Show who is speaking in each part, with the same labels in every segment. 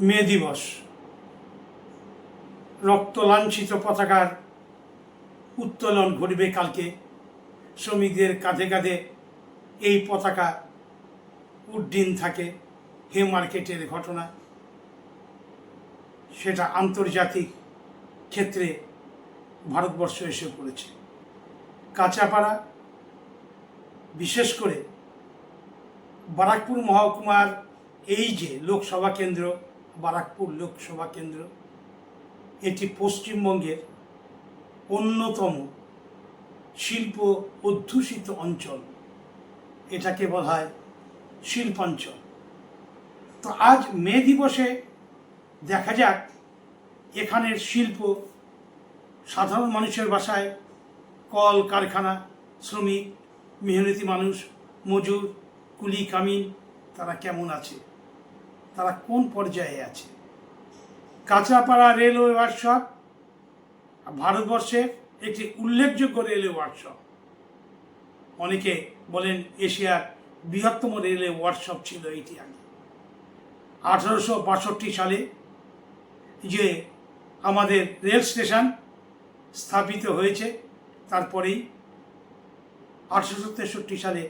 Speaker 1: মে দিবস, রক্ত লাঞ্ছিত পতাকার উত্তোলন ঘটবে কালকে। শ্রমিকদের কাঁধে কাঁধে এই পতাকা উড্ডীন থাকে। হে মার্কেটের ঘটনা, সেটা আন্তর্জাতিক ক্ষেত্রে ভারতবর্ষ এসে পড়েছে। কাঁচাপাড়া, বিশেষ করে বারাকপুর মহকুমার এই যে লোকসভা কেন্দ্র, বারাকপুর লোকসভা কেন্দ্র, এটি পশ্চিমবঙ্গের অন্যতম শিল্প অধ্যুষিত অঞ্চল। এটাকে বলা হয় শিল্পাঞ্চল। তো আজ মে দিবসে দেখা যাক এখানের শিল্প, সাধারণ মানুষের বাসায় কল কারখানা, শ্রমিক, মেহনতি মানুষ, মজুর, কুলি কামিন, তারা কেমন আছে, তারা কোন পর্যায়ে আছে। কাঁচাপাড়া রেলওয়ে ওয়ার্কশপ ভারতবর্ষের একটি উল্লেখযোগ্য রেলওয়ে ওয়ার্কশপ। অনেকে বলেন এশিয়ার বৃহত্তম রেলওয়ে ওয়ার্কশপ ছিল এটি আগে। 1862 সালে যে আমাদের রেল স্টেশন স্থাপিত হয়েছে, তারপরেই 1863 সালে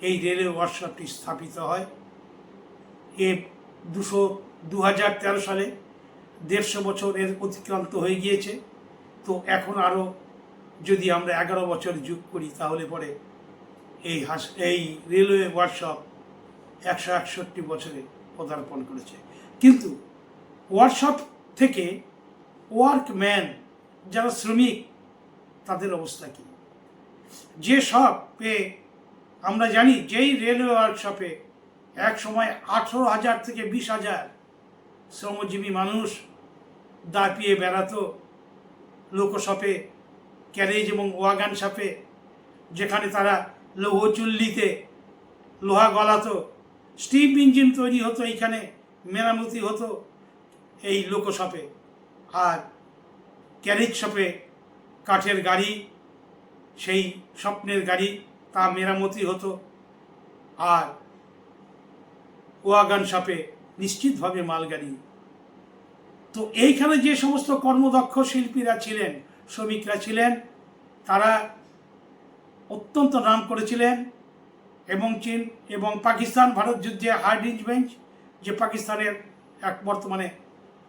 Speaker 1: এই রেলওয়ে ওয়ার্কশপটি স্থাপিত হয়। 2013 সালে 150 বছর এর অতিক্রান্ত হয়ে গিয়েছে। তো এখন আরও যদি আমরা 11 বছর যোগ করি তাহলে পরে এই রেলওয়ে ওয়ার্কশপ 161 বছরে পদার্পণ করেছে। কিন্তু ওয়ার্কশপ থেকে ওয়ার্কম্যান, যারা শ্রমিক, তাদের অবস্থা কী? যে শপে আমরা জানি যেই রেলওয়ে ওয়ার্কশপে এক সময় 18,000 থেকে 20,000 শ্রমজীবী মানুষ দাপিয়ে বেড়াতো, লোকশপে, ক্যারেজ এবং ওয়াগান শপে, যেখানে তারা লৌহ চুল্লিতে লোহা গলাতো, স্টিম ইঞ্জিন তৈরি হতো, এইখানে মেরামতি হতো এই লোকশপে। আর ক্যারেজ শপে কাঠের গাড়ি, সেই স্বপ্নের গাড়ি, তা মেরামতি হতো। আর ওয়াগান শপে নিশ্চিতভাবে মালগাড়ি। তো এইখানে যে সমস্ত কর্মদক্ষ শিল্পীরা ছিলেন, শ্রমিকরা ছিলেন, তারা অত্যন্ত নাম করেছিলেন। এবং চীন এবং পাকিস্তান ভারত যুদ্ধে হার্ডিঞ্জ বেঞ্চ, যে পাকিস্তানের বর্তমানে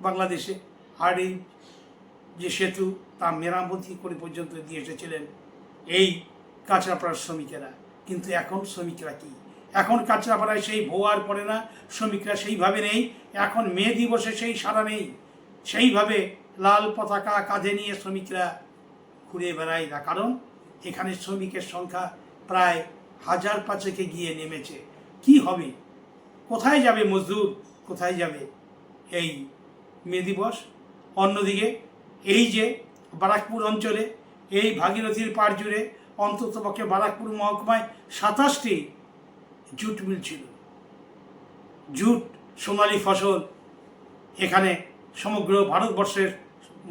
Speaker 1: বাংলাদেশে হার্ডিঞ্জ যে সেতু, তা মেরামতি করে পর্যন্ত দিয়ে এসেছিলেন এই কাঁচরাপাড়ার শ্রমিকেরা। কিন্তু এখন শ্রমিকরা কি? এখন কাঁচরাপাড়ায় সেই ভোয়ার পড়ে না, শ্রমিকরা সেইভাবে নেই। এখন মে দিবসে সেই সারা নেই, সেইভাবে লাল পতাকা কাঁধে নিয়ে শ্রমিকরা ঘুরে বেড়ায় না। কারণ এখানে শ্রমিকের সংখ্যা প্রায় 1,500 গিয়ে নেমেছে। কি হবে? কোথায় যাবে মজদুর? কোথায় যাবে এই মে দিবস? অন্যদিকে এই যে বারাকপুর অঞ্চলে, এই ভাগীরথীর পাড় জুড়ে অন্ততপক্ষে বারাকপুর মহকুমায় 27টি জুট মিল ছিল। জুট সোনালী ফসল। এখানে সমগ্র ভারতবর্ষের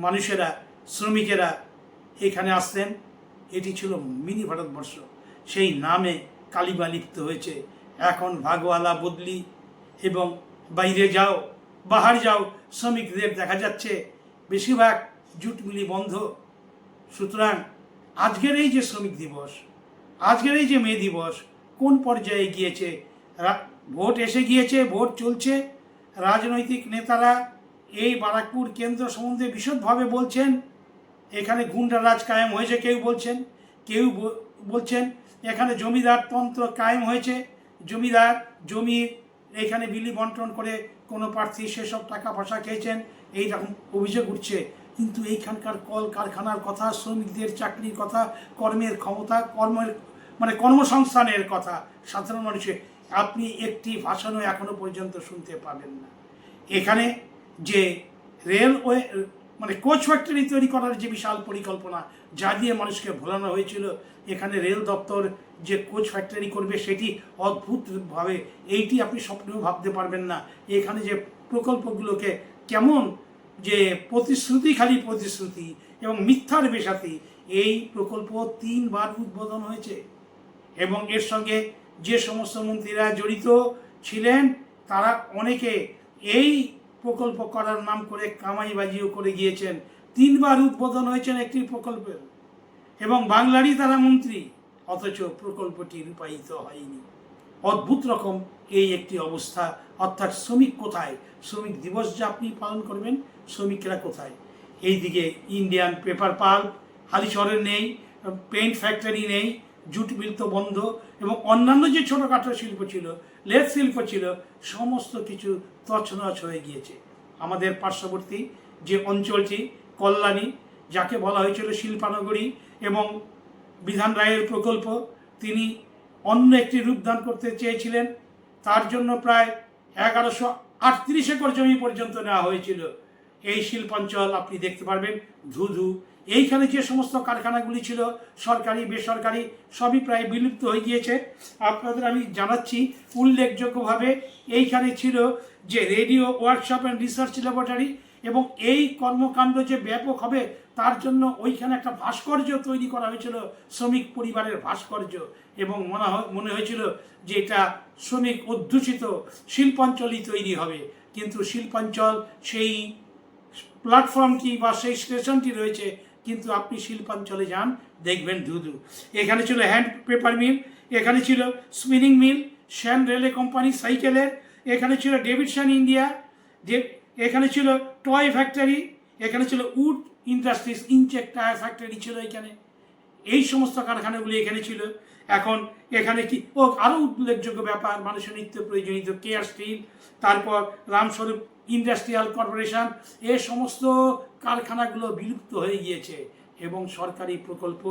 Speaker 1: মানুষেরা, শ্রমিকেরা এখানে আসতেন। এটি ছিল মিনি ভারতবর্ষ। সেই নামে কালিমা লিপ্ত হয়েছে। এখন ভাগওয়ালা বদলি এবং বাইরে যাও, বাহার যাও, শ্রমিকদের দেখা যাচ্ছে বেশিরভাগ জুট মিলি বন্ধ। সুতরাং আজকের এই যে শ্রমিক দিবস, আজকের এই যে মে দিবস কোন পর্যায়ে গিয়েছে? ভোট এসে গিয়েছে, ভোট চলছে। রাজনৈতিক নেতারা এই বারাকপুর কেন্দ্র সম্বন্ধে বিশদভাবে বলছেন। এখানে গুন্ডারাজ কায়েম হয়েছে কেউ বলছেন, কেউ বলছেন এখানে জমিদার তন্ত্র কায়েম হয়েছে। জমিদার জমির এখানে বিলি বন্টন করে কোনো প্রার্থী সেসব টাকা পয়সা খেয়েছেন, এইরকম অভিযোগ উঠছে। কিন্তু এইখানকার কল কারখানার কথা, শ্রমিকদের চাকরির কথা, কর্মের ক্ষমতা, কর্মসংস্থানের কথা সাধারণ মানুষের আপনি একটি ভাষণও এখনো পর্যন্ত শুনতে পাবেন না। এখানে যে রেলওয়ে কোচ ফ্যাক্টরি তৈরি করার যে বিশাল পরিকল্পনা, যা দিয়ে মানুষকে ভোলানো হয়েছিল, এখানে রেল দপ্তর যে কোচ ফ্যাক্টরি করবে সেটি অদ্ভুতভাবে, এইটি আপনি স্বপ্নেও ভাবতে পারবেন না। এখানে যে প্রকল্পগুলোকে কেমন যে প্রতিশ্রুতি, খালি প্রতিশ্রুতি এবং মিথ্যার বেশাতি, এই প্রকল্প 3 বার উদ্বোধন হয়েছে। এবং এর সঙ্গে যে সমস্ত মন্ত্রীরা জড়িত ছিলেন, তারা অনেকে এই প্রকল্প করার নাম করে কামাইবাজিও করে গিয়েছেন। 3 বার উদ্বোধন হয়েছেন একটি প্রকল্পের এবং বাংলারই তারা মন্ত্রী, অথচ প্রকল্পটি রূপায়িত হয়নি। অদ্ভুত রকম এই একটি অবস্থা। অর্থাৎ শ্রমিক কোথায়? শ্রমিক দিবস যে আপনি পালন করবেন, শ্রমিকরা কোথায়? এইদিকে ইন্ডিয়ান পেপার পাল্প হালিশহরে নেই, পেইন্ট ফ্যাক্টরি নেই, জুট মিল তো বন্ধ, এবং অন্যান্য যে ছোটোখাটো শিল্প ছিল, লেদ শিল্প ছিল, সমস্ত কিছু তছনছ হয়ে গিয়েছে। আমাদের পার্শ্ববর্তী যে অঞ্চলটি কল্যাণী, যাকে বলা হয়েছিল শিল্পানগরী এবং বিধান রায়ের প্রকল্প, তিনি অন্য একটি রূপদান করতে চেয়েছিলেন। তার জন্য প্রায় 1138 একর জমি পর্যন্ত নেওয়া হয়েছিল। এই শিল্পাঞ্চল আপনি দেখতে পারবেন ধুধু। এইখানে যে সমস্ত কারখানাগুলি ছিল সরকারি বেসরকারি সবই প্রায় বিলুপ্ত হয়ে গিয়েছে। আপনাদের আমি জানাচ্ছি উল্লেখযোগ্যভাবে এইখানে ছিল যে radio workshop and research laboratory, এবং এই কর্মকাণ্ড যে ব্যাপক হবে তার জন্য ওইখানে একটা ভাস্কর্য তৈরি করা হয়েছিল, শ্রমিক পরিবারের ভাস্কর্য, এবং মনে হয়েছিল যে এটা শ্রমিক অধ্যুষিত শিল্পাঞ্চলই তৈরি হবে। কিন্তু শিল্পাঞ্চল সেই প্ল্যাটফর্মটি বা সেই স্টেশনটি রয়েছে, কিন্তু আপনি শিল্পাঞ্চলে যান দেখবেন ধুধু। এখানে ছিল হ্যান্ড পেপার মিল, এখানে ছিল স্পিনিং মিল, শ্যান রেলে কোম্পানি সাইকেলের, এখানে ছিল ডেভিডসন ইন্ডিয়া, এখানে ছিল টয় ফ্যাক্টরি, এখানে ছিল উড ইন্ডাস্ট্রিজ, ইনচেক টায়ার ফ্যাক্টরি ছিল এখানে। এই সমস্ত কারখানাগুলি এখানে ছিল। এখন এখানে কি আরও উল্লেখযোগ্য ব্যাপার, মানুষের নিত্য প্রয়োজনীয় কেয়ার স্টিল, তারপর রামস্বরূপ ইন্ডাস্ট্রিয়াল কর্পোরেশন, এ সমস্ত কারখানাগুলো বিলুপ্ত হয়ে গিয়েছে, এবং সরকারি প্রকল্প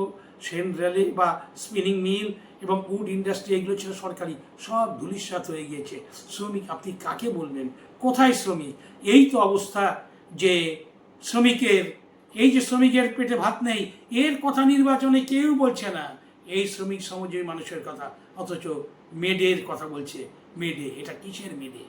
Speaker 1: সেন রেলে বা স্পিনিং মিল এবং উড ইন্ডাস্ট্রি এগুলো ছিল সরকারি, সব ধূলিসাৎ হয়ে গিয়েছে। শ্রমিক আপনি কাকে বলবেন? কোথায় শ্রমিক? এই তো অবস্থা যে শ্রমিকের, এই যে শ্রমিকের পেটে ভাত নেই, এর কথা নির্বাচনে কেউ বলছে না। এই শ্রমিক সমাজের মানুষের কথা, অথচ মেডের কথা বলছে। মেডে, এটা কিসের মেডে?